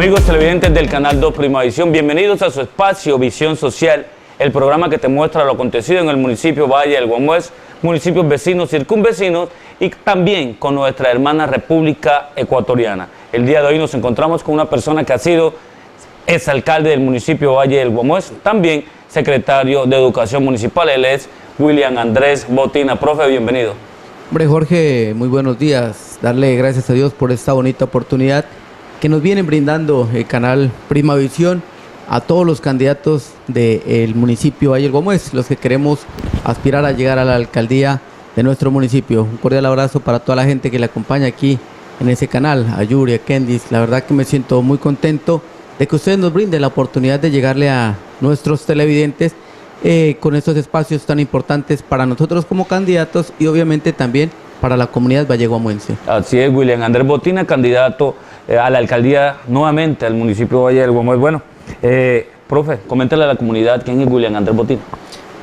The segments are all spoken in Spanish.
Amigos televidentes del canal 2 Programa Visión, bienvenidos a su espacio Visión Social, el programa que te muestra lo acontecido en el municipio Valle del Guamuez, municipios vecinos, circunvecinos y también con nuestra hermana República Ecuatoriana. El día de hoy nos encontramos con una persona que ha sido exalcalde del municipio Valle del Guamuez, también secretario de Educación Municipal. Él es William Andrés Botina. Profe, bienvenido. Hombre Jorge, muy buenos días. Darle gracias a Dios por esta bonita oportunidad que nos vienen brindando el canal Programa Visión a todos los candidatos del municipio Valle del Guamuez, los que queremos aspirar a llegar a la alcaldía de nuestro municipio. Un cordial abrazo para toda la gente que le acompaña aquí en ese canal, a Yuri, a Kendis. La verdad que me siento muy contento de que ustedes nos brinden la oportunidad de llegarle a nuestros televidentes con estos espacios tan importantes para nosotros como candidatos y obviamente también para la comunidad valleguamuense. Así es, William Andrés Botina, candidato a la alcaldía nuevamente al municipio Valle del Guamuez. Bueno, profe, coméntale a la comunidad quién es William Andrés Botina.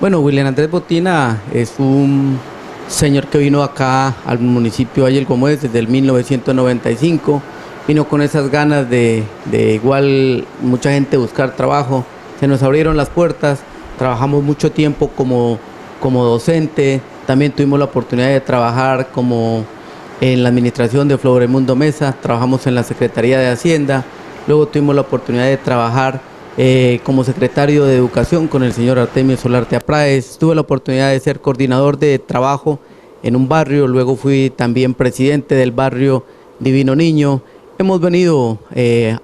Bueno, William Andrés Botina es un señor que vino acá al municipio Valle del Guamuez desde el 1995, vino con esas ganas de igual mucha gente buscar trabajo, se nos abrieron las puertas, trabajamos mucho tiempo como docente, también tuvimos la oportunidad de trabajar como en la administración de Floremundo Mesa, trabajamos en la Secretaría de Hacienda, luego tuvimos la oportunidad de trabajar como secretario de Educación con el señor Artemio Solarte Apráez, tuve la oportunidad de ser coordinador de trabajo en un barrio, luego fui también presidente del barrio Divino Niño. Hemos venido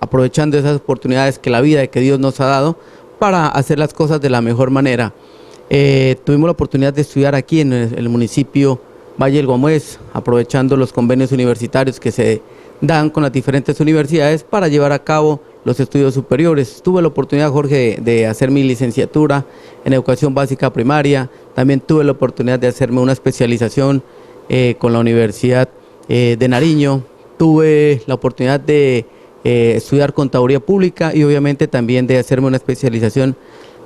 aprovechando esas oportunidades que la vida y que Dios nos ha dado para hacer las cosas de la mejor manera. Tuvimos la oportunidad de estudiar aquí en el municipio Valle del Guamuez, aprovechando los convenios universitarios que se dan con las diferentes universidades para llevar a cabo los estudios superiores. Tuve la oportunidad, Jorge, de hacer mi licenciatura en educación básica primaria, también tuve la oportunidad de hacerme una especialización con la Universidad de Nariño, tuve la oportunidad de estudiar contaduría pública y obviamente también de hacerme una especialización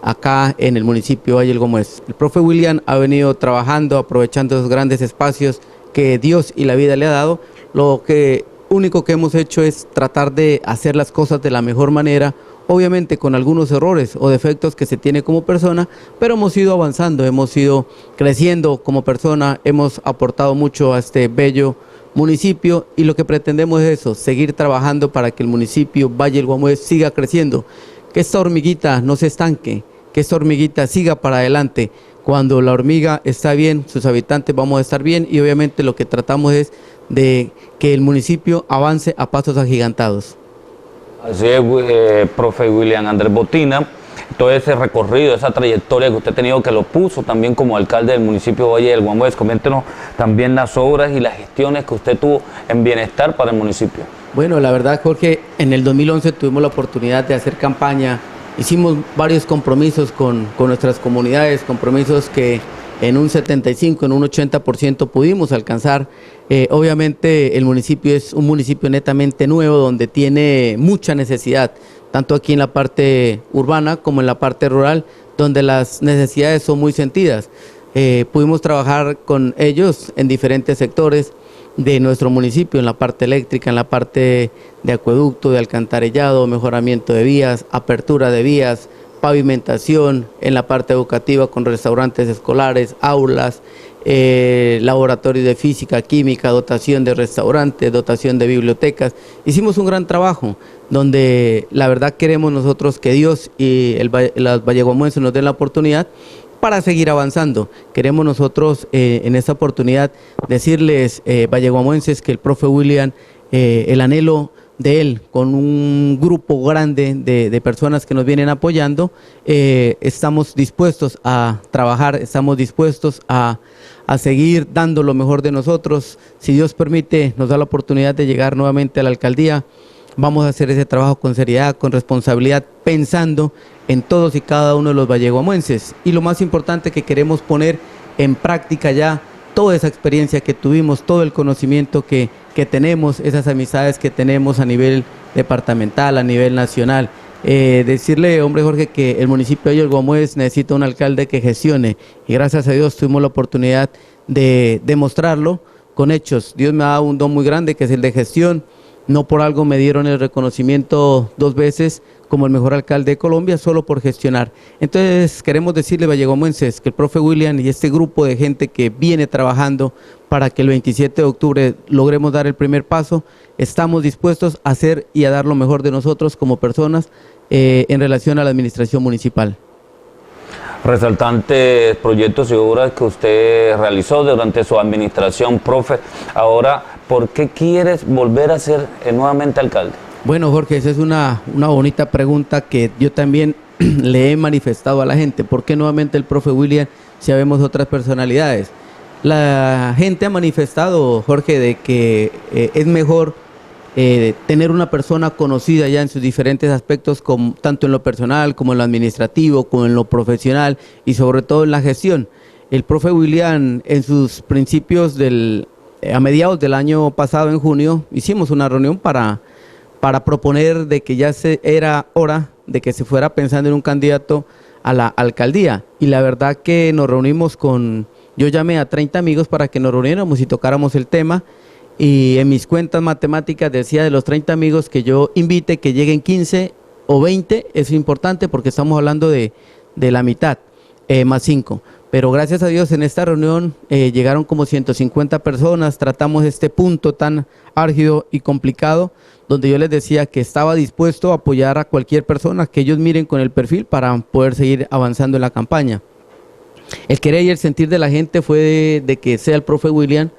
acá en el municipio Valle del Guamuez. El profe William ha venido trabajando, aprovechando esos grandes espacios que Dios y la vida le ha dado. Lo único que hemos hecho es tratar de hacer las cosas de la mejor manera, obviamente con algunos errores o defectos que se tiene como persona, pero hemos ido avanzando, hemos ido creciendo como persona, hemos aportado mucho a este bello municipio y lo que pretendemos es eso, seguir trabajando para que el municipio Valle del Guamuez siga creciendo, que esta hormiguita no se estanque, que esta hormiguita siga para adelante. Cuando la hormiga está bien, sus habitantes vamos a estar bien y obviamente lo que tratamos es de que el municipio avance a pasos agigantados. Así es, profe William Andrés Botina, todo ese recorrido, esa trayectoria que usted ha tenido, que lo puso también como alcalde del municipio Valle del Guamuez. Coméntenos también las obras y las gestiones que usted tuvo en bienestar para el municipio. Bueno, la verdad, Jorge, en el 2011 tuvimos la oportunidad de hacer campaña, hicimos varios compromisos con nuestras comunidades, compromisos que en un 75, en un 80% pudimos alcanzar. Obviamente el municipio es un municipio netamente nuevo donde tiene mucha necesidad, tanto aquí en la parte urbana como en la parte rural, donde las necesidades son muy sentidas. Pudimos trabajar con ellos en diferentes sectores de nuestro municipio, en la parte eléctrica, en la parte de acueducto, de alcantarillado, mejoramiento de vías, apertura de vías, pavimentación, en la parte educativa con restaurantes escolares, aulas, laboratorio de física, química, dotación de restaurantes, dotación de bibliotecas. Hicimos un gran trabajo donde la verdad queremos nosotros que Dios y los valleguamuenses nos den la oportunidad para seguir avanzando. Queremos nosotros en esta oportunidad decirles, valleguamuenses, que el profe William, el anhelo de él, con un grupo grande de personas que nos vienen apoyando, estamos dispuestos a trabajar, estamos dispuestos a seguir dando lo mejor de nosotros. Si Dios permite, nos da la oportunidad de llegar nuevamente a la alcaldía, vamos a hacer ese trabajo con seriedad, con responsabilidad, pensando en todos y cada uno de los valleguamuenses. Y lo más importante, que queremos poner en práctica ya toda esa experiencia que tuvimos, todo el conocimiento que tenemos, esas amistades que tenemos a nivel departamental, a nivel nacional. Decirle, hombre Jorge, que el municipio de Valle del Guamuez necesita un alcalde que gestione, y gracias a Dios tuvimos la oportunidad de demostrarlo con hechos. Dios me ha dado un don muy grande, que es el de gestión. No por algo me dieron el reconocimiento 2 veces como el mejor alcalde de Colombia, solo por gestionar. Entonces queremos decirle, valleguamuenses, que el profe Wilian y este grupo de gente que viene trabajando para que el 27 de octubre logremos dar el primer paso, estamos dispuestos a hacer y a dar lo mejor de nosotros como personas en relación a la administración municipal. Resaltantes proyectos y obras que usted realizó durante su administración, profe. Ahora, ¿por qué quieres volver a ser nuevamente alcalde? Bueno, Jorge, esa es una bonita pregunta que yo también le he manifestado a la gente. ¿Por qué nuevamente el profe Wilian si habemos otras personalidades? La gente ha manifestado, Jorge, de que es mejor tener una persona conocida ya en sus diferentes aspectos, tanto en lo personal como en lo administrativo, como en lo profesional y sobre todo en la gestión. El profe Wilian, en sus principios a mediados del año pasado, en junio, hicimos una reunión para proponer de que ya era hora de que se fuera pensando en un candidato a la alcaldía. Y la verdad que nos reunimos yo llamé a 30 amigos para que nos reuniéramos y tocáramos el tema. Y en mis cuentas matemáticas decía de los 30 amigos que yo invite que lleguen 15 o 20, eso es importante porque estamos hablando de la mitad, más 5. Pero gracias a Dios en esta reunión llegaron como 150 personas, tratamos este punto tan álgido y complicado, donde yo les decía que estaba dispuesto a apoyar a cualquier persona que ellos miren con el perfil para poder seguir avanzando en la campaña. El querer y el sentir de la gente fue de que sea el profe Wilian,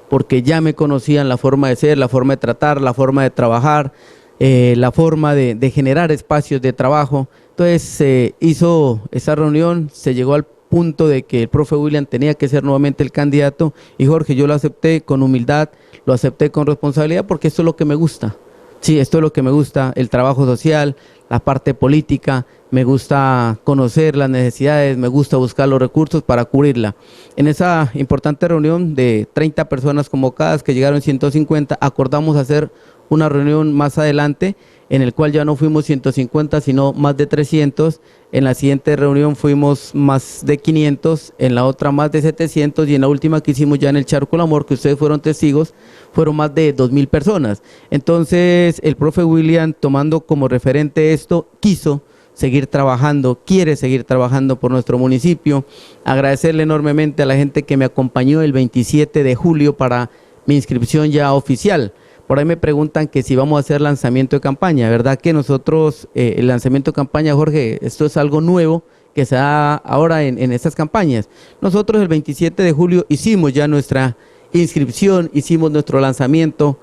porque ya me conocían la forma de ser, la forma de tratar, la forma de trabajar, la forma de generar espacios de trabajo. Entonces se hizo esa reunión, se llegó al punto de que el profe Wilian tenía que ser nuevamente el candidato y Jorge, yo lo acepté con humildad, lo acepté con responsabilidad porque esto es lo que me gusta. Sí, esto es lo que me gusta, el trabajo social, la parte política, me gusta conocer las necesidades, me gusta buscar los recursos para cubrirla. En esa importante reunión de 30 personas convocadas, que llegaron 150, acordamos hacer una reunión más adelante, en el cual ya no fuimos 150, sino más de 300. En la siguiente reunión fuimos más de 500, en la otra más de 700 y en la última que hicimos ya en el Charco del Amor, que ustedes fueron testigos, fueron más de 2000 personas. Entonces el profe Wilian, tomando como referente esto, quiso seguir trabajando, quiere seguir trabajando por nuestro municipio. Agradecerle enormemente a la gente que me acompañó el 27 de julio para mi inscripción ya oficial. Por ahí me preguntan que si vamos a hacer lanzamiento de campaña, ¿verdad? Que nosotros, el lanzamiento de campaña, Jorge, esto es algo nuevo que se da ahora en estas campañas. Nosotros el 27 de julio hicimos ya nuestra inscripción, hicimos nuestro lanzamiento.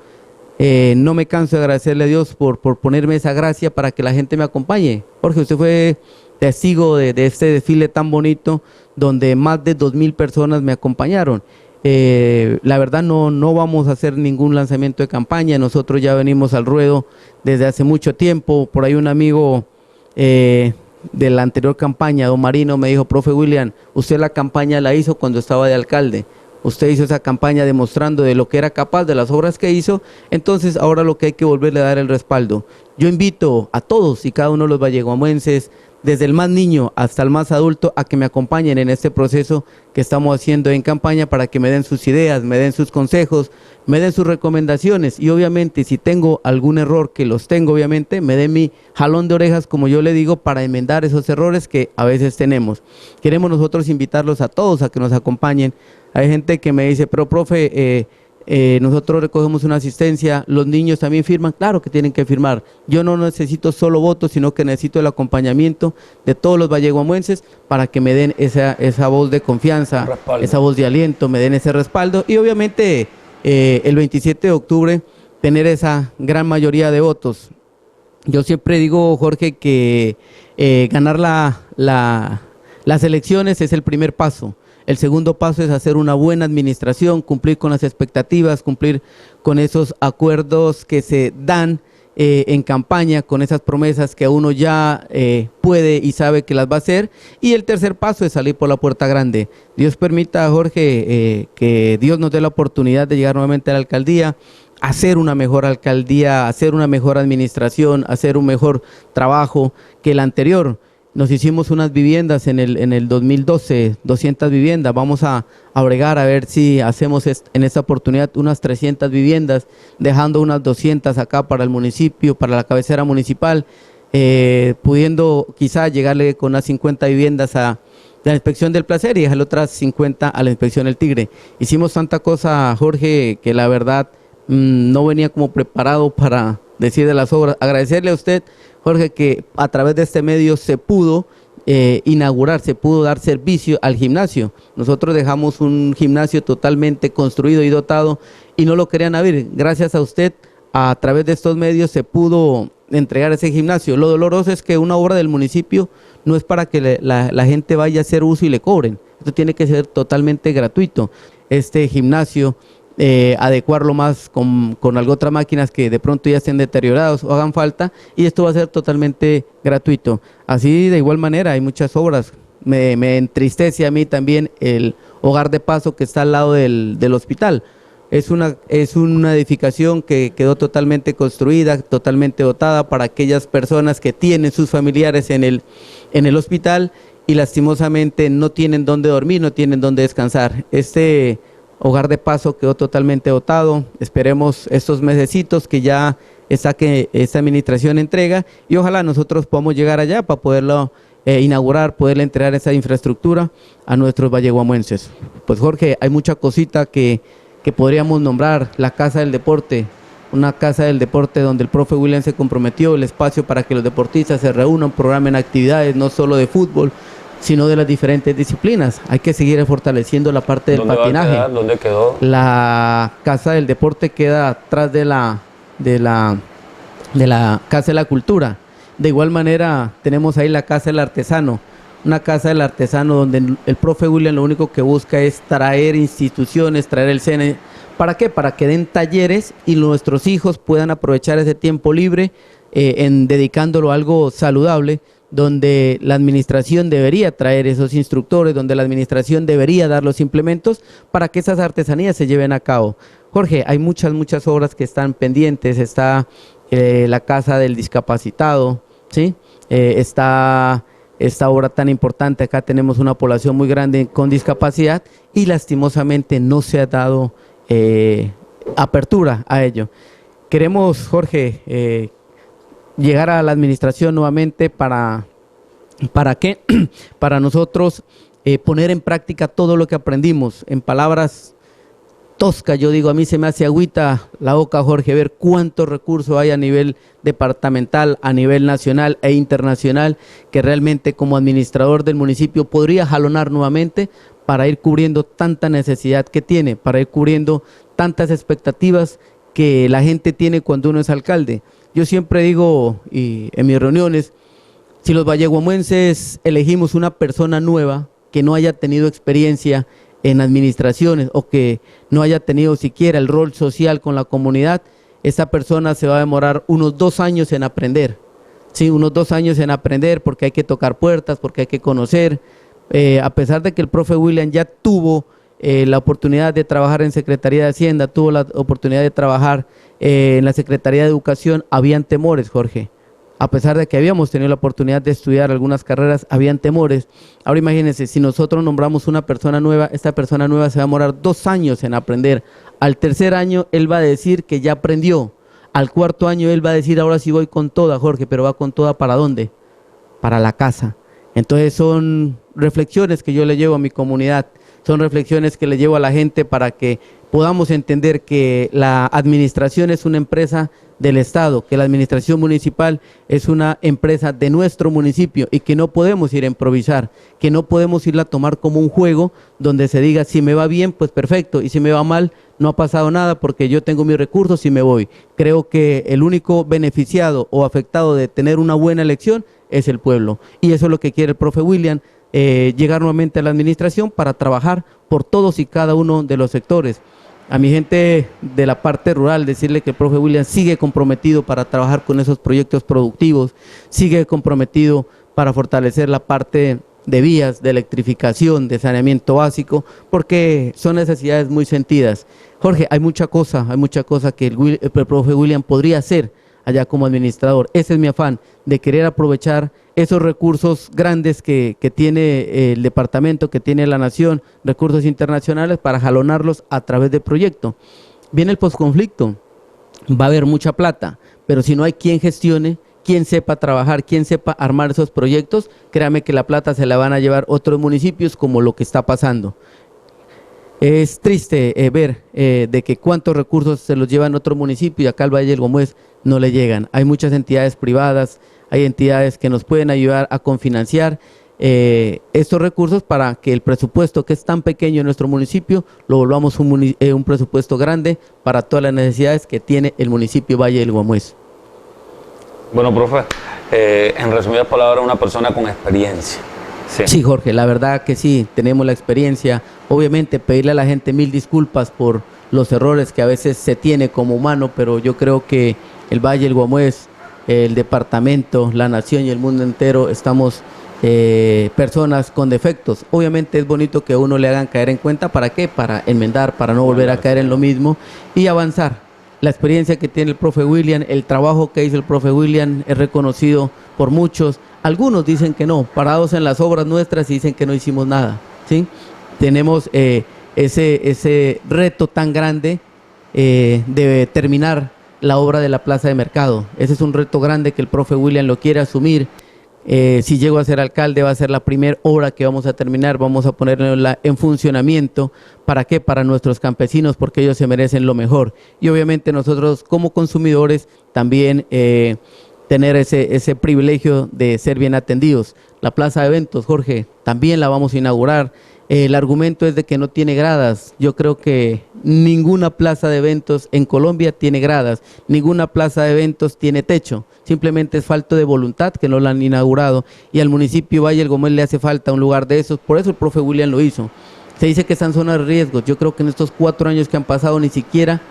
No me canso de agradecerle a Dios por ponerme esa gracia para que la gente me acompañe. Jorge, usted fue testigo de este desfile tan bonito donde más de 2000 personas me acompañaron. La verdad no vamos a hacer ningún lanzamiento de campaña, nosotros ya venimos al ruedo desde hace mucho tiempo. Por ahí un amigo de la anterior campaña, don Marino, me dijo: profe Wilian, usted la campaña la hizo cuando estaba de alcalde, usted hizo esa campaña demostrando de lo que era capaz, de las obras que hizo, entonces ahora lo que hay que volverle a dar el respaldo. Yo invito a todos y cada uno de los valleguamuenses, desde el más niño hasta el más adulto, a que me acompañen en este proceso que estamos haciendo en campaña, para que me den sus ideas, me den sus consejos, me den sus recomendaciones y obviamente si tengo algún error, que los tengo obviamente, me den mi jalón de orejas, como yo le digo, para enmendar esos errores que a veces tenemos. Queremos nosotros invitarlos a todos a que nos acompañen. Hay gente que me dice: pero profe, nosotros recogemos una asistencia, los niños también firman. Claro que tienen que firmar. Yo no necesito solo votos, sino que necesito el acompañamiento de todos los valleguamuenses para que me den esa voz de confianza, esa voz de aliento, me den ese respaldo y obviamente el 27 de octubre tener esa gran mayoría de votos. Yo siempre digo, Jorge, que ganar las elecciones es el primer paso. El segundo paso es hacer una buena administración, cumplir con las expectativas, cumplir con esos acuerdos que se dan en campaña, con esas promesas que uno ya puede y sabe que las va a hacer. Y el tercer paso es salir por la puerta grande. Dios permita, Jorge, que Dios nos dé la oportunidad de llegar nuevamente a la alcaldía, hacer una mejor alcaldía, hacer una mejor administración, hacer un mejor trabajo que el anterior. nos hicimos unas viviendas en el 2012, 200 viviendas. Vamos a bregar a ver si hacemos en esta oportunidad unas 300 viviendas, dejando unas 200 acá para el municipio, para la cabecera municipal, pudiendo quizá llegarle con unas 50 viviendas a la inspección del placer y dejarle otras 50 a la inspección del tigre. Hicimos tanta cosa, Jorge, que la verdad no venía como preparado para decir de las obras. Agradecerle a usted, Jorge, que a través de este medio se pudo inaugurar, se pudo dar servicio al gimnasio. Nosotros dejamos un gimnasio totalmente construido y dotado y no lo querían abrir. Gracias a usted, a través de estos medios se pudo entregar ese gimnasio. Lo doloroso es que una obra del municipio no es para que la gente vaya a hacer uso y le cobren. Esto tiene que ser totalmente gratuito. Este gimnasio, adecuarlo más con algo otras máquinas que de pronto ya estén deteriorados o hagan falta, y esto va a ser totalmente gratuito. Así de igual manera hay muchas obras. Me entristece a mí también el hogar de paso que está al lado del hospital. Es una edificación que quedó totalmente construida, totalmente dotada para aquellas personas que tienen sus familiares en el hospital y lastimosamente no tienen dónde dormir, no tienen dónde descansar. Este hogar de paso quedó totalmente dotado. Esperemos estos mesecitos que ya esta administración entrega y ojalá nosotros podamos llegar allá para poderlo inaugurar, poderle entregar esa infraestructura a nuestros valleguamuenses. Pues Jorge, hay mucha cosita que podríamos nombrar. La Casa del Deporte, una casa del deporte donde el profe Wilian se comprometió, el espacio para que los deportistas se reúnan, programen actividades no solo de fútbol, sino de las diferentes disciplinas. Hay que seguir fortaleciendo la parte del patinaje. Va a quedar? ¿Dónde quedó? La Casa del Deporte queda atrás de la Casa de la Cultura. De igual manera tenemos ahí la Casa del Artesano, una casa del artesano donde el profe Wilian lo único que busca es traer instituciones, traer el CNE. ¿Para qué? Para que den talleres y nuestros hijos puedan aprovechar ese tiempo libre dedicándolo a algo saludable, donde la administración debería traer esos instructores, donde la administración debería dar los implementos para que esas artesanías se lleven a cabo. Jorge, hay muchas obras que están pendientes. Está la Casa del Discapacitado, ¿sí? Está esta obra tan importante. Acá tenemos una población muy grande con discapacidad y lastimosamente no se ha dado apertura a ello. Queremos, Jorge, llegar a la administración nuevamente ¿para qué? Para nosotros poner en práctica todo lo que aprendimos. En palabras toscas, yo digo, a mí se me hace agüita la boca, Jorge, ver cuántos recursos hay a nivel departamental, a nivel nacional e internacional, que realmente como administrador del municipio podría jalonar nuevamente para ir cubriendo tanta necesidad que tiene, para ir cubriendo tantas expectativas que la gente tiene cuando uno es alcalde. Yo siempre digo en mis reuniones, si los valleguamuenses elegimos una persona nueva que no haya tenido experiencia en administraciones o que no haya tenido siquiera el rol social con la comunidad, esa persona se va a demorar unos 2 años en aprender. Sí, unos 2 años en aprender porque hay que tocar puertas, porque hay que conocer. A pesar de que el profe Wilian ya tuvo la oportunidad de trabajar en Secretaría de Hacienda, tuvo la oportunidad de trabajar en la Secretaría de Educación, habían temores, Jorge. A pesar de que habíamos tenido la oportunidad de estudiar algunas carreras, habían temores. Ahora imagínense, si nosotros nombramos una persona nueva, esta persona nueva se va a demorar 2 años en aprender. Al 3er año, él va a decir que ya aprendió. Al 4.º año, él va a decir, ahora sí voy con toda, Jorge, pero va con toda ¿para dónde? Para la casa. Entonces son reflexiones que yo le llevo a mi comunidad, son reflexiones que le llevo a la gente para que podamos entender que la administración es una empresa del Estado, que la administración municipal es una empresa de nuestro municipio y que no podemos ir a improvisar, que no podemos irla a tomar como un juego donde se diga si me va bien, pues perfecto, y si me va mal, no ha pasado nada porque yo tengo mis recursos y me voy. Creo que el único beneficiado o afectado de tener una buena elección es el pueblo, y eso es lo que quiere el profe Wilian, llegar nuevamente a la administración para trabajar por todos y cada uno de los sectores. A mi gente de la parte rural, decirle que el profe Wilian sigue comprometido para trabajar con esos proyectos productivos, sigue comprometido para fortalecer la parte de vías, de electrificación, de saneamiento básico, porque son necesidades muy sentidas. Jorge, hay mucha cosa que el profe Wilian podría hacer allá como administrador. Ese es mi afán, de querer aprovechar esos recursos grandes que tiene el departamento, que tiene la nación, recursos internacionales, para jalonarlos a través del proyecto. Viene el posconflicto, va a haber mucha plata, pero si no hay quien gestione, quien sepa trabajar, quien sepa armar esos proyectos, créame que la plata se la van a llevar otros municipios, como lo que está pasando. Es triste ver de que cuántos recursos se los llevan otro municipio y acá al Valle del Guamuez no le llegan. Hay muchas entidades privadas, hay entidades que nos pueden ayudar a confinanciar estos recursos para que el presupuesto, que es tan pequeño en nuestro municipio, lo volvamos un presupuesto grande para todas las necesidades que tiene el municipio Valle del Guamuez. Bueno, profe, en resumidas palabras, una persona con experiencia. Sí, Jorge, la verdad que sí, tenemos la experiencia. Obviamente pedirle a la gente 1000 disculpas por los errores que a veces se tiene como humano, pero yo creo que el Valle del Guamuez, el departamento, la nación y el mundo entero estamos personas con defectos. Obviamente es bonito que a uno le hagan caer en cuenta. ¿Para qué? Para enmendar, para no volver a caer en lo mismo y avanzar. La experiencia que tiene el profe Wilian, el trabajo que hizo el profe Wilian es reconocido por muchos. Algunos dicen que no, parados en las obras nuestras y dicen que no hicimos nada, ¿sí? Tenemos ese reto tan grande de terminar la obra de la plaza de mercado. Ese es un reto grande que el profe Wilian lo quiere asumir. Si llego a ser alcalde, va a ser la primera obra que vamos a terminar, vamos a ponerla en funcionamiento. ¿Para qué? Para nuestros campesinos, porque ellos se merecen lo mejor. Y obviamente nosotros como consumidores también tener ese privilegio de ser bien atendidos. La plaza de eventos, Jorge, también la vamos a inaugurar. El argumento es de que no tiene gradas. Yo creo que ninguna plaza de eventos en Colombia tiene gradas, ninguna plaza de eventos tiene techo. Simplemente es falta de voluntad que no la han inaugurado, y al municipio Valle del Guamuez le hace falta un lugar de esos. Por eso el profe Wilian lo hizo. Se dice que están en zonas de riesgo. Yo creo que en estos 4 años que han pasado ni siquiera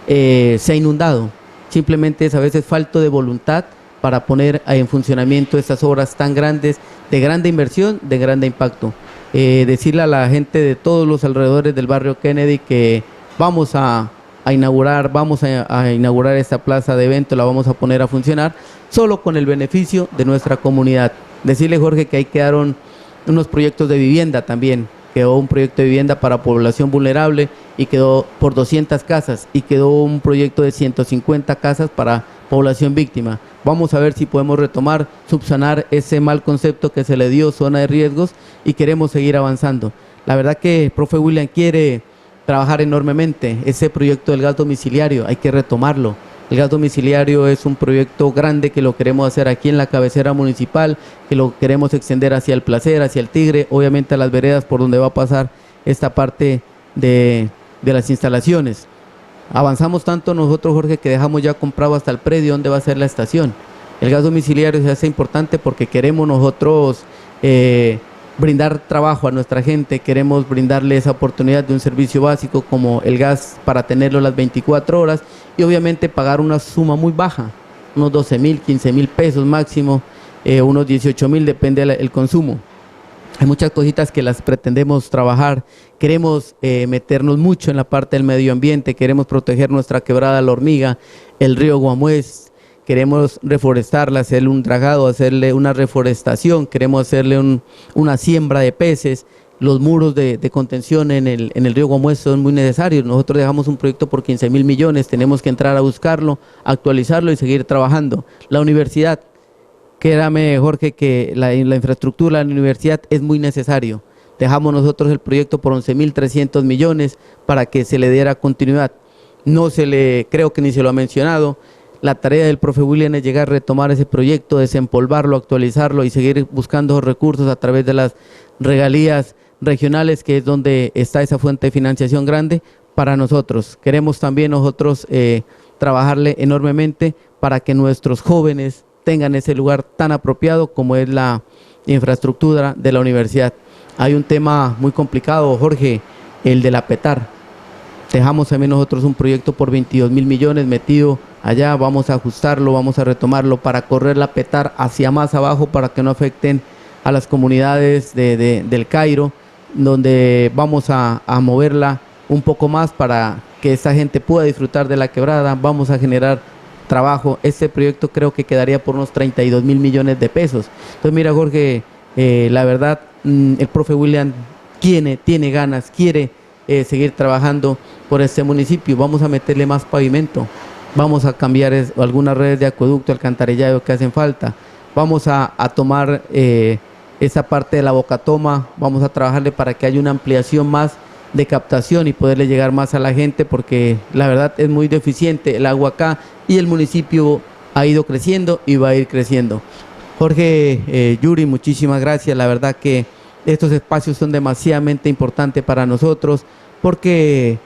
se ha inundado. Simplemente es a veces falta de voluntad para poner en funcionamiento estas obras tan grandes, de grande inversión, de grande impacto. Decirle a la gente de todos los alrededores del barrio Kennedy que vamos a inaugurar esta plaza de eventos, la vamos a poner a funcionar solo con el beneficio de nuestra comunidad. Decirle, Jorge, que ahí quedaron unos proyectos de vivienda también. Quedó un proyecto de vivienda para población vulnerable y quedó por 200 casas, y quedó un proyecto de 150 casas para población víctima. Vamos a ver si podemos retomar, subsanar ese mal concepto que se le dio, zona de riesgos, y queremos seguir avanzando. La verdad que el profe Wilian quiere trabajar enormemente. Ese proyecto del gas domiciliario hay que retomarlo. El gas domiciliario es un proyecto grande que lo queremos hacer aquí en la cabecera municipal, que lo queremos extender hacia el Placer, hacia el Tigre, obviamente a las veredas por donde va a pasar esta parte de las instalaciones. Avanzamos tanto nosotros, Jorge, que dejamos ya comprado hasta el predio donde va a ser la estación. El gas domiciliario se hace importante porque queremos nosotros brindar trabajo a nuestra gente, queremos brindarle esa oportunidad de un servicio básico como el gas para tenerlo las 24 horas y obviamente pagar una suma muy baja, unos 12,000, 15,000 pesos máximo, unos 18,000, depende del consumo. Hay muchas cositas que las pretendemos trabajar. Queremos meternos mucho en la parte del medio ambiente, queremos proteger nuestra quebrada La Hormiga, el río Guamuez. Queremos reforestarla, hacerle un dragado, hacerle una reforestación, queremos hacerle una siembra de peces. Los muros de contención en el río Guamuez son muy necesarios. Nosotros dejamos un proyecto por 15,000 millones, tenemos que entrar a buscarlo, actualizarlo y seguir trabajando. La universidad, créame, Jorge, que la infraestructura de la universidad es muy necesario. Dejamos nosotros el proyecto por 11,300 millones para que se le diera continuidad. Creo que ni se lo ha mencionado. La tarea del profe Wilian es llegar a retomar ese proyecto, desempolvarlo, actualizarlo y seguir buscando recursos a través de las regalías regionales, que es donde está esa fuente de financiación grande para nosotros. Queremos también nosotros trabajarle enormemente para que nuestros jóvenes tengan ese lugar tan apropiado como es la infraestructura de la universidad. Hay un tema muy complicado, Jorge, el de la petar. Dejamos también nosotros un proyecto por 22,000 millones metido allá, vamos a ajustarlo, vamos a retomarlo para correr la petar hacia más abajo para que no afecten a las comunidades del Cairo, donde vamos a moverla un poco más para que esa gente pueda disfrutar de la quebrada. Vamos a generar trabajo, este proyecto creo que quedaría por unos 32.000 millones de pesos. Entonces mira, Jorge, la verdad, el profe Wilian tiene ganas, quiere seguir trabajando por este municipio. Vamos a meterle más pavimento, vamos a cambiar algunas redes de acueducto, alcantarillado que hacen falta, vamos a tomar esa parte de la bocatoma, vamos a trabajarle para que haya una ampliación más de captación y poderle llegar más a la gente, porque la verdad es muy deficiente el agua acá y el municipio ha ido creciendo y va a ir creciendo. Jorge, Yuri, muchísimas gracias. La verdad que estos espacios son demasiadamente importantes para nosotros porque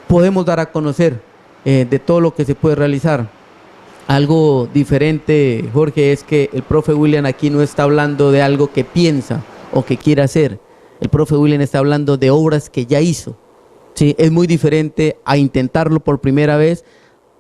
podemos dar a conocer de todo lo que se puede realizar. Algo diferente, Jorge, es que el profe Wilian aquí no está hablando de algo que piensa o que quiere hacer. El profe Wilian está hablando de obras que ya hizo. Sí, es muy diferente a intentarlo por primera vez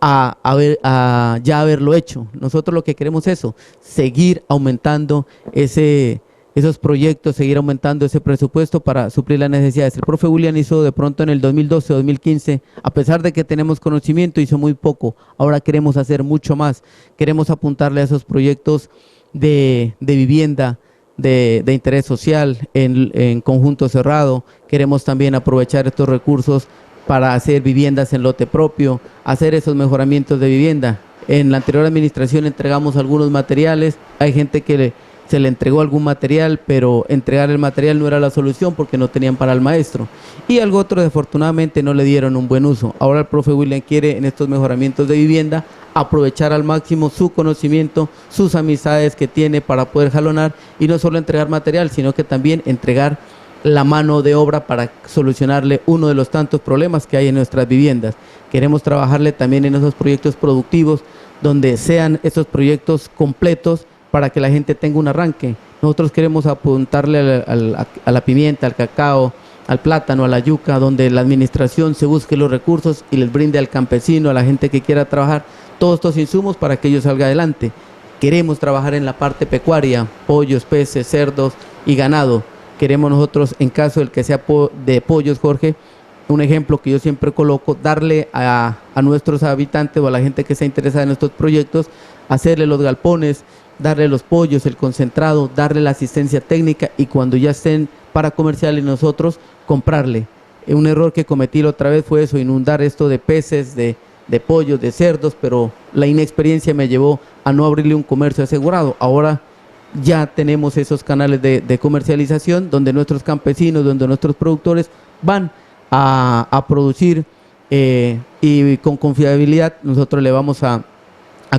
a ya haberlo hecho. Nosotros lo que queremos es eso, seguir aumentando esos proyectos, seguir aumentando ese presupuesto para suplir las necesidades. El profe Wilian hizo de pronto en el 2012 o 2015, a pesar de que tenemos conocimiento, hizo muy poco. Ahora queremos hacer mucho más. Queremos apuntarle a esos proyectos de vivienda, de interés social en conjunto cerrado. Queremos también aprovechar estos recursos para hacer viviendas en lote propio, hacer esos mejoramientos de vivienda. En la anterior administración entregamos algunos materiales, hay gente que se le entregó algún material, pero entregar el material no era la solución porque no tenían para el maestro. Y algo otro, desafortunadamente, no le dieron un buen uso. Ahora el profe Wilian quiere, en estos mejoramientos de vivienda, aprovechar al máximo su conocimiento, sus amistades que tiene para poder jalonar y no solo entregar material, sino que también entregar la mano de obra para solucionarle uno de los tantos problemas que hay en nuestras viviendas. Queremos trabajarle también en esos proyectos productivos, donde sean esos proyectos completos para que la gente tenga un arranque. Nosotros queremos apuntarle a la pimienta, al cacao, al plátano, a la yuca, donde la administración se busque los recursos y les brinde al campesino, a la gente que quiera trabajar, todos estos insumos para que ellos salgan adelante. Queremos trabajar en la parte pecuaria, pollos, peces, cerdos y ganado. Queremos nosotros, en caso del que sea de pollos, Jorge, un ejemplo que yo siempre coloco, darle a nuestros habitantes o a la gente que está interesada en estos proyectos, hacerle los galpones, darle los pollos, el concentrado, darle la asistencia técnica y cuando ya estén para comerciales nosotros, comprarle. Un error que cometí la otra vez fue eso, inundar esto de peces, de pollos, de cerdos, pero la inexperiencia me llevó a no abrirle un comercio asegurado. Ahora ya tenemos esos canales de comercialización donde nuestros campesinos, donde nuestros productores van a producir y con confiabilidad nosotros le vamos a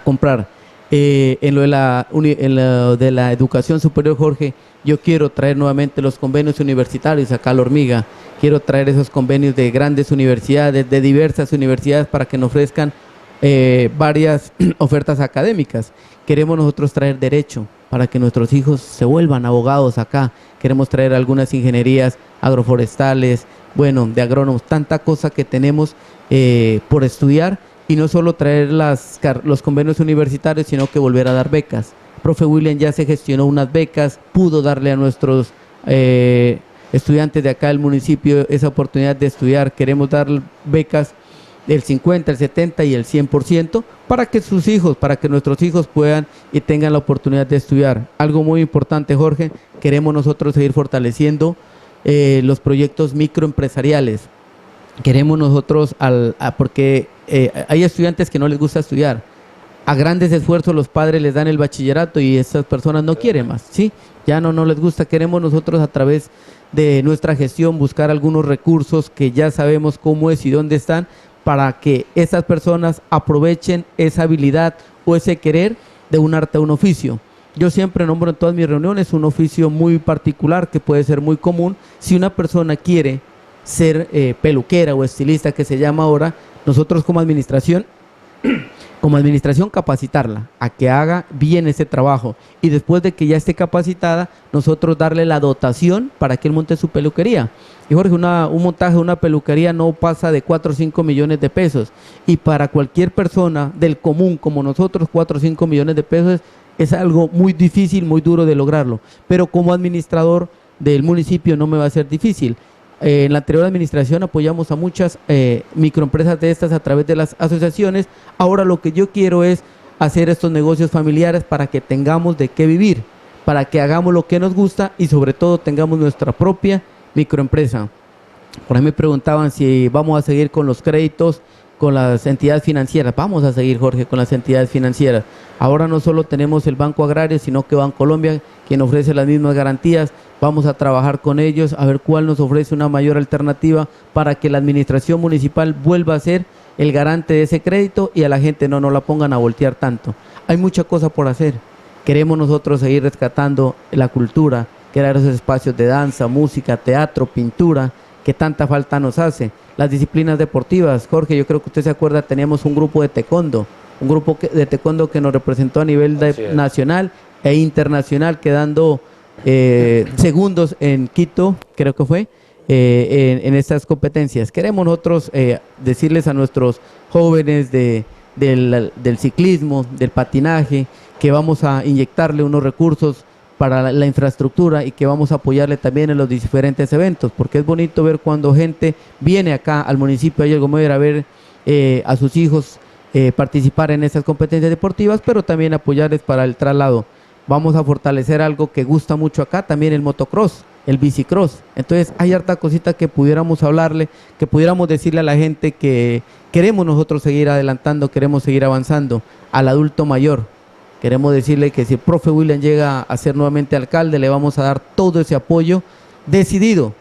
comprar. En lo de la educación superior, Jorge, yo quiero traer nuevamente los convenios universitarios acá a la Hormiga. Quiero traer esos convenios de grandes universidades, de diversas universidades para que nos ofrezcan varias ofertas académicas. Queremos nosotros traer derecho para que nuestros hijos se vuelvan abogados acá. Queremos traer algunas ingenierías agroforestales, bueno, de agrónomos, tanta cosa que tenemos por estudiar y no solo traer los convenios universitarios, sino que volver a dar becas. Profe Wilian ya se gestionó unas becas, pudo darle a nuestros estudiantes de acá del municipio esa oportunidad de estudiar. Queremos dar becas del 50, el 70 y el 100% para que sus hijos, para que nuestros hijos puedan y tengan la oportunidad de estudiar. Algo muy importante, Jorge, queremos nosotros seguir fortaleciendo los proyectos microempresariales. Queremos nosotros, porque hay estudiantes que no les gusta estudiar. A grandes esfuerzos los padres les dan el bachillerato y esas personas no quieren más, ¿sí? Ya no les gusta. Queremos nosotros a través de nuestra gestión buscar algunos recursos que ya sabemos cómo es y dónde están, para que esas personas aprovechen esa habilidad o ese querer de un arte a un oficio. Yo siempre nombro en todas mis reuniones un oficio muy particular que puede ser muy común. Si una persona quiere ser peluquera o estilista, que se llama ahora, nosotros como administración capacitarla a que haga bien ese trabajo y después de que ya esté capacitada, nosotros darle la dotación para que él monte su peluquería. Y Jorge, un montaje de una peluquería no pasa de 4 o 5 millones de pesos y para cualquier persona del común como nosotros 4 o 5 millones de pesos es algo muy difícil, muy duro de lograrlo, pero como administrador del municipio no me va a ser difícil. En la anterior administración apoyamos a muchas microempresas de estas a través de las asociaciones. Ahora lo que yo quiero es hacer estos negocios familiares para que tengamos de qué vivir, para que hagamos lo que nos gusta y sobre todo tengamos nuestra propia microempresa. Por ahí me preguntaban si vamos a seguir con los créditos, con las entidades financieras. Vamos a seguir, Jorge, con las entidades financieras. Ahora no solo tenemos el Banco Agrario, sino que Bancolombia, quien ofrece las mismas garantías. Vamos a trabajar con ellos a ver cuál nos ofrece una mayor alternativa para que la administración municipal vuelva a ser el garante de ese crédito y a la gente no nos la pongan a voltear tanto. Hay mucha cosa por hacer. Queremos nosotros seguir rescatando la cultura, crear esos espacios de danza, música, teatro, pintura, que tanta falta nos hace. Las disciplinas deportivas, Jorge, yo creo que usted se acuerda, teníamos un grupo de taekwondo, de taekwondo que nos representó a nivel nacional e internacional, quedando segundos en Quito, creo que fue, en estas competencias. Queremos nosotros decirles a nuestros jóvenes del ciclismo, del patinaje, que vamos a inyectarle unos recursos para la infraestructura y que vamos a apoyarle también en los diferentes eventos, porque es bonito ver cuando gente viene acá al municipio de Valle del Guamuez a ver a sus hijos participar en esas competencias deportivas, pero también apoyarles para el traslado. Vamos a fortalecer algo que gusta mucho acá, también el motocross, el bicicross. Entonces hay harta cosita que pudiéramos hablarle, que pudiéramos decirle a la gente que queremos nosotros seguir adelantando, queremos seguir avanzando. Al adulto mayor, queremos decirle que si el profe Wilian llega a ser nuevamente alcalde, le vamos a dar todo ese apoyo decidido,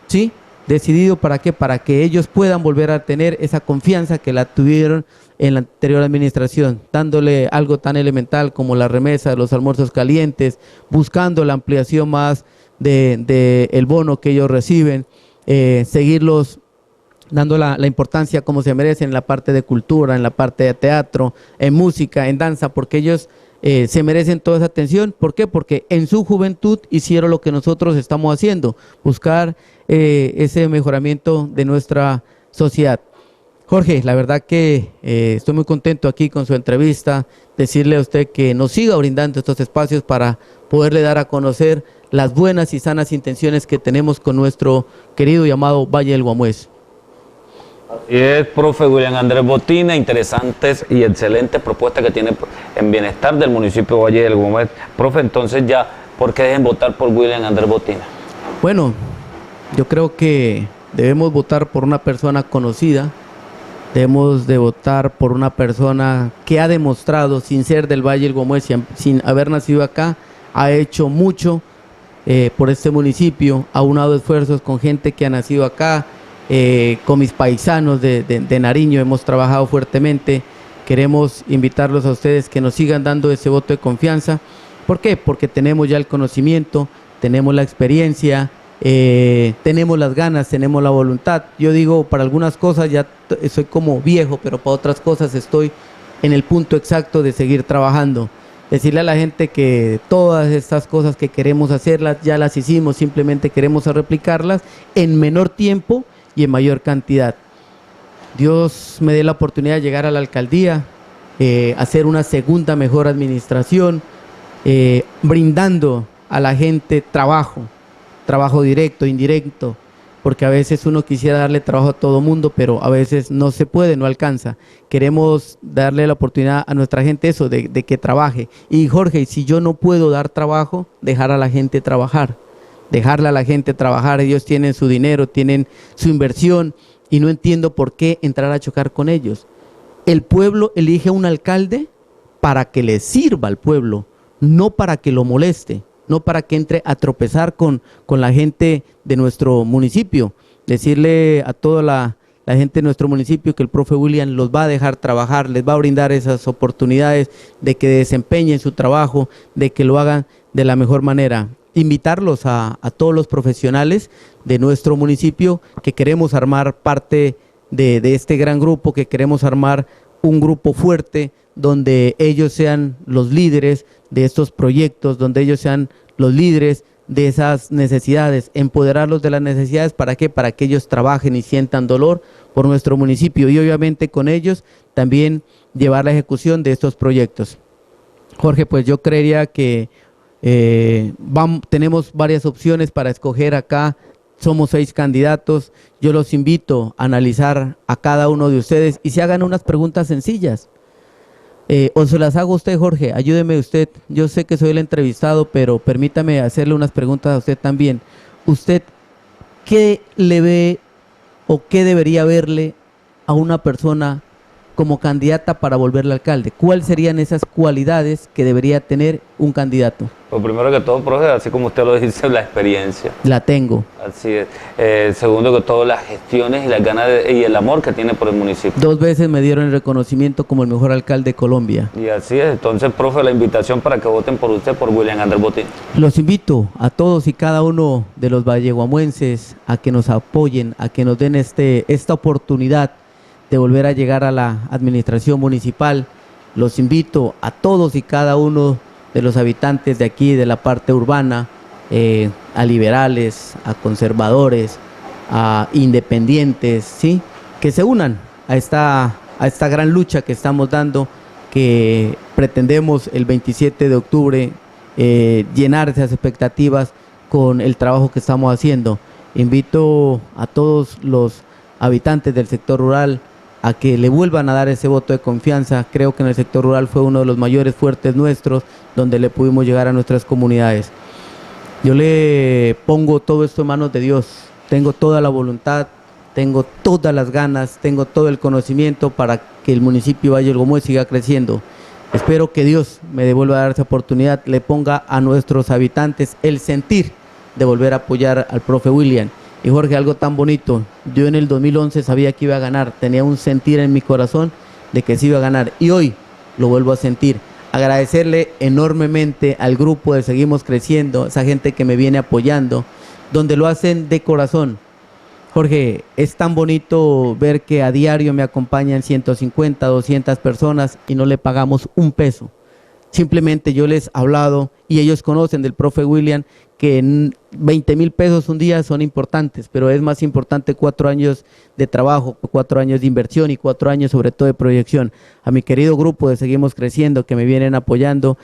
¿sí? Decidido, ¿para qué? Para que ellos puedan volver a tener esa confianza que la tuvieron en la anterior administración, dándole algo tan elemental como la remesa, los almuerzos calientes, buscando la ampliación más de el bono que ellos reciben, seguirlos dando la importancia como se merecen en la parte de cultura, en la parte de teatro, en música, en danza, porque ellos se merecen toda esa atención. ¿Por qué? Porque en su juventud hicieron lo que nosotros estamos haciendo, buscar ese mejoramiento de nuestra sociedad. Jorge, la verdad que estoy muy contento aquí con su entrevista, decirle a usted que nos siga brindando estos espacios para poderle dar a conocer las buenas y sanas intenciones que tenemos con nuestro querido y amado Valle del Guamuez. Así es, profe William Andrés Botina, interesantes y excelentes propuestas que tiene en bienestar del municipio de Valle del Guamuez. Profe, entonces ya, ¿por qué deben votar por William Andrés Botina? Bueno, yo creo que debemos votar por una persona conocida, debemos de votar por una persona que ha demostrado, sin ser del Valle del Guamuez, sin haber nacido acá, ha hecho mucho por este municipio, ha unado esfuerzos con gente que ha nacido acá, con mis paisanos de Nariño hemos trabajado fuertemente. Queremos invitarlos a ustedes que nos sigan dando ese voto de confianza. ¿Por qué? Porque tenemos ya el conocimiento, tenemos la experiencia, tenemos las ganas, tenemos la voluntad. Yo digo, para algunas cosas ya soy como viejo, pero para otras cosas estoy en el punto exacto de seguir trabajando. Decirle a la gente que todas estas cosas que queremos hacerlas, ya las hicimos, simplemente queremos replicarlas en menor tiempo y en mayor cantidad. Dios me dé la oportunidad de llegar a la alcaldía, hacer una segunda mejor administración, brindando a la gente trabajo directo, indirecto, porque a veces uno quisiera darle trabajo a todo mundo, pero a veces no se puede, no alcanza. Queremos darle la oportunidad a nuestra gente eso, de que trabaje. Y Jorge, si yo no puedo dar trabajo, dejar a la gente trabajar. Dejarle a la gente trabajar, ellos tienen su dinero, tienen su inversión y no entiendo por qué entrar a chocar con ellos. El pueblo elige a un alcalde para que le sirva al pueblo, no para que lo moleste, no para que entre a tropezar con la gente de nuestro municipio. Decirle a toda la gente de nuestro municipio que el profe William los va a dejar trabajar, les va a brindar esas oportunidades de que desempeñen su trabajo, de que lo hagan de la mejor manera. Invitarlos a todos los profesionales de nuestro municipio que queremos armar parte de este gran grupo, que queremos armar un grupo fuerte donde ellos sean los líderes de estos proyectos, donde ellos sean los líderes de esas necesidades, empoderarlos de las necesidades. ¿Para qué? Para que ellos trabajen y sientan dolor por nuestro municipio y obviamente con ellos también llevar la ejecución de estos proyectos. Jorge, pues yo creería que tenemos varias opciones para escoger acá somos 6 candidatos. Yo los invito a analizar a cada uno de ustedes y se hagan unas preguntas sencillas. O se las hago a usted, Jorge, ayúdeme usted. Yo sé que soy el entrevistado, pero permítame hacerle unas preguntas a usted también. ¿Usted qué le ve o qué debería verle a una persona como candidata para volverle alcalde? ¿Cuáles serían esas cualidades que debería tener un candidato? Pues primero que todo, profe, así como usted lo dice, la experiencia. La tengo. Así es. Segundo que todo, las gestiones y las ganas y el amor que tiene por el municipio. 2 veces me dieron el reconocimiento como el mejor alcalde de Colombia. Y así es. Entonces, profe, la invitación para que voten por usted, por William Botina. Los invito a todos y cada uno de los valleguamuenses a que nos apoyen, a que nos den esta oportunidad de volver a llegar a la administración municipal. Los invito a todos y cada uno de los habitantes de aquí, de la parte urbana, a liberales, a conservadores, a independientes, ¿sí?, que se unan a esta gran lucha que estamos dando, que pretendemos el 27 de octubre llenar esas expectativas con el trabajo que estamos haciendo. Invito a todos los habitantes del sector rural a que le vuelvan a dar ese voto de confianza. Creo que en el sector rural fue uno de los mayores fuertes nuestros, donde le pudimos llegar a nuestras comunidades. Yo le pongo todo esto en manos de Dios. Tengo toda la voluntad, tengo todas las ganas, tengo todo el conocimiento para que el municipio Valle del Guamuez siga creciendo. Espero que Dios me devuelva a dar esa oportunidad, le ponga a nuestros habitantes el sentir de volver a apoyar al profe William. Y Jorge, algo tan bonito, yo en el 2011 sabía que iba a ganar, tenía un sentir en mi corazón de que sí iba a ganar, y hoy lo vuelvo a sentir. Agradecerle enormemente al grupo de Seguimos Creciendo, esa gente que me viene apoyando, donde lo hacen de corazón. Jorge, es tan bonito ver que a diario me acompañan 150, 200 personas y no le pagamos un peso. Simplemente yo les he hablado y ellos conocen del profe William que 20,000 pesos un día son importantes, pero es más importante 4 años de trabajo, 4 años de inversión y 4 años sobre todo de proyección. A mi querido grupo de Seguimos Creciendo que me vienen apoyando,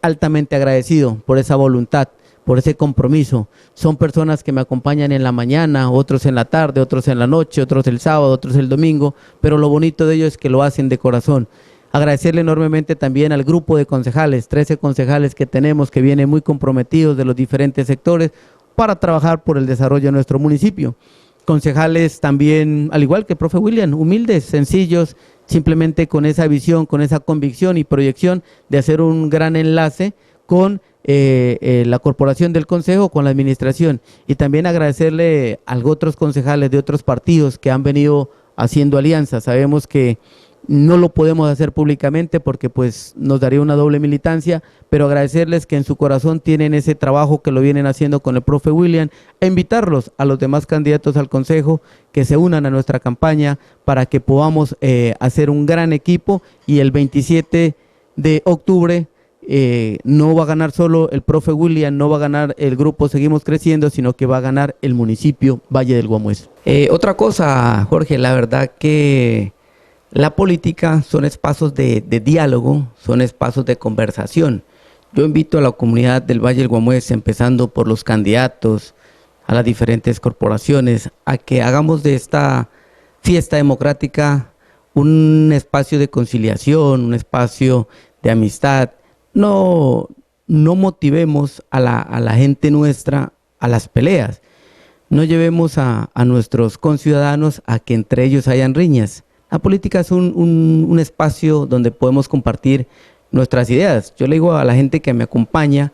altamente agradecido por esa voluntad, por ese compromiso. Son personas que me acompañan en la mañana, otros en la tarde, otros en la noche, otros el sábado, otros el domingo, pero lo bonito de ellos es que lo hacen de corazón. Agradecerle enormemente también al grupo de concejales, 13 concejales que tenemos que vienen muy comprometidos de los diferentes sectores para trabajar por el desarrollo de nuestro municipio. Concejales también, al igual que el profe William, humildes, sencillos, simplemente con esa visión, con esa convicción y proyección de hacer un gran enlace con la corporación del consejo, con la administración. Y también agradecerle a otros concejales de otros partidos que han venido haciendo alianzas. Sabemos que no lo podemos hacer públicamente porque pues nos daría una doble militancia, pero agradecerles que en su corazón tienen ese trabajo que lo vienen haciendo con el profe William, e invitarlos a los demás candidatos al consejo que se unan a nuestra campaña para que podamos hacer un gran equipo, y el 27 de octubre no va a ganar solo el profe William, no va a ganar el grupo Seguimos Creciendo, sino que va a ganar el municipio Valle del Guamuez. Otra cosa, Jorge, la verdad que la política son espacios de diálogo, son espacios de conversación. Yo invito a la comunidad del Valle del Guamuez, empezando por los candidatos, a las diferentes corporaciones, a que hagamos de esta fiesta democrática un espacio de conciliación, un espacio de amistad. No motivemos a la gente nuestra a las peleas. No llevemos a nuestros conciudadanos a que entre ellos hayan riñas. La política es un espacio donde podemos compartir nuestras ideas. Yo le digo a la gente que me acompaña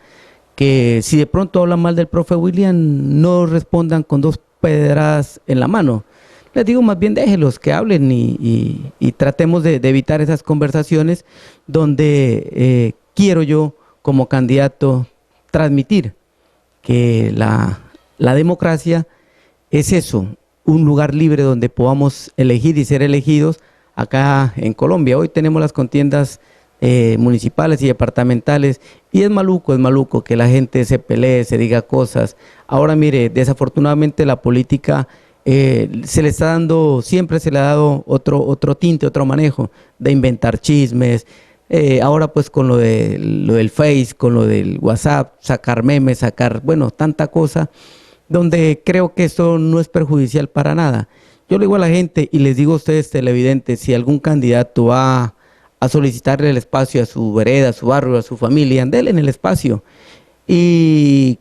que si de pronto hablan mal del profe William, no respondan con 2 pedradas en la mano. Les digo más bien déjelos que hablen y tratemos de evitar esas conversaciones donde quiero yo como candidato transmitir que la democracia es eso, un lugar libre donde podamos elegir y ser elegidos acá en Colombia. Hoy tenemos las contiendas municipales y departamentales y es maluco que la gente se pelee, se diga cosas. Ahora mire, desafortunadamente la política se le está dando, siempre se le ha dado otro tinte, otro manejo de inventar chismes. Ahora pues con lo del Face, con lo del WhatsApp, sacar memes, bueno, tanta cosa donde creo que esto no es perjudicial para nada. Yo le digo a la gente y les digo a ustedes televidentes, si algún candidato va a solicitarle el espacio a su vereda, a su barrio, a su familia, denle en el espacio y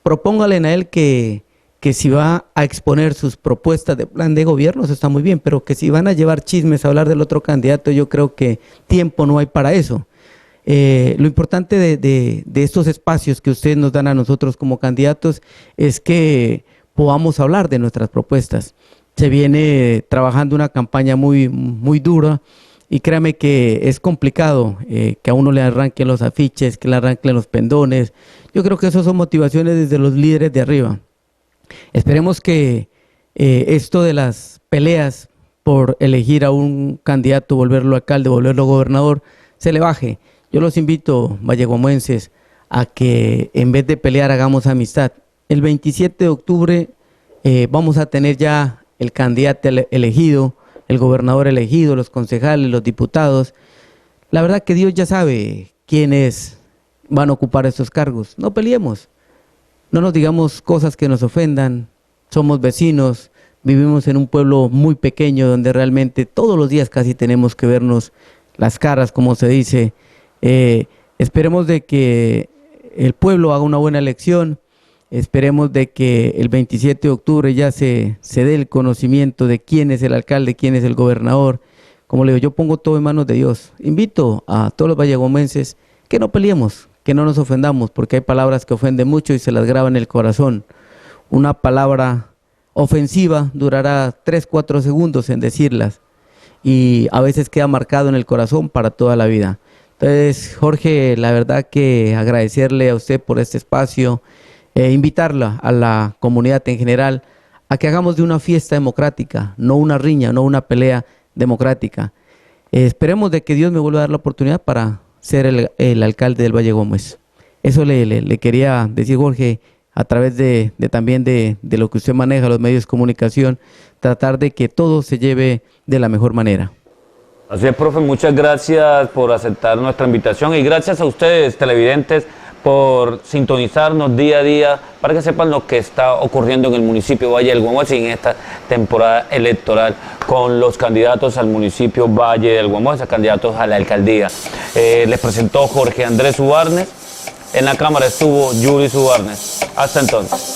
propóngale a él que si va a exponer sus propuestas de plan de gobierno, eso está muy bien, pero que si van a llevar chismes a hablar del otro candidato, yo creo que tiempo no hay para eso. Lo importante de estos espacios que ustedes nos dan a nosotros como candidatos es que podamos hablar de nuestras propuestas. Se viene trabajando una campaña muy dura y créame que es complicado que a uno le arranquen los afiches, que le arranquen los pendones. Yo creo que eso son motivaciones desde los líderes de arriba. Esperemos que esto de las peleas por elegir a un candidato, volverlo alcalde, volverlo gobernador, se le baje. Yo los invito, valleguamuenses, a que en vez de pelear hagamos amistad. El 27 de octubre vamos a tener ya el candidato elegido, el gobernador elegido, los concejales, los diputados. La verdad que Dios ya sabe quiénes van a ocupar estos cargos. No peleemos, no nos digamos cosas que nos ofendan. Somos vecinos, vivimos en un pueblo muy pequeño donde realmente todos los días casi tenemos que vernos las caras, como se dice. Esperemos de que el pueblo haga una buena elección. Esperemos de que el 27 de octubre ya se dé el conocimiento de quién es el alcalde, quién es el gobernador. Como le digo, yo pongo todo en manos de Dios. Invito a todos los valleguamuenses que no peleemos, que no nos ofendamos, porque hay palabras que ofenden mucho y se las graban en el corazón. Una palabra ofensiva durará 3-4 segundos en decirlas y a veces queda marcado en el corazón para toda la vida. Entonces, Jorge, la verdad que agradecerle a usted por este espacio, invitarla a la comunidad en general a que hagamos de una fiesta democrática, no una riña, no una pelea democrática. Esperemos de que Dios me vuelva a dar la oportunidad para ser el alcalde del Valle del Guamuez. Eso le quería decir, Jorge, a través también de lo que usted maneja, los medios de comunicación, tratar de que todo se lleve de la mejor manera. Así es, profe, muchas gracias por aceptar nuestra invitación y gracias a ustedes, televidentes, por sintonizarnos día a día para que sepan lo que está ocurriendo en el municipio Valle del Guamuez y en esta temporada electoral con los candidatos al municipio Valle del Guamuez, a candidatos a la alcaldía. Les presentó Jorge Andrés Ubarnes, en la cámara estuvo Yuri Ubarnes. Hasta entonces.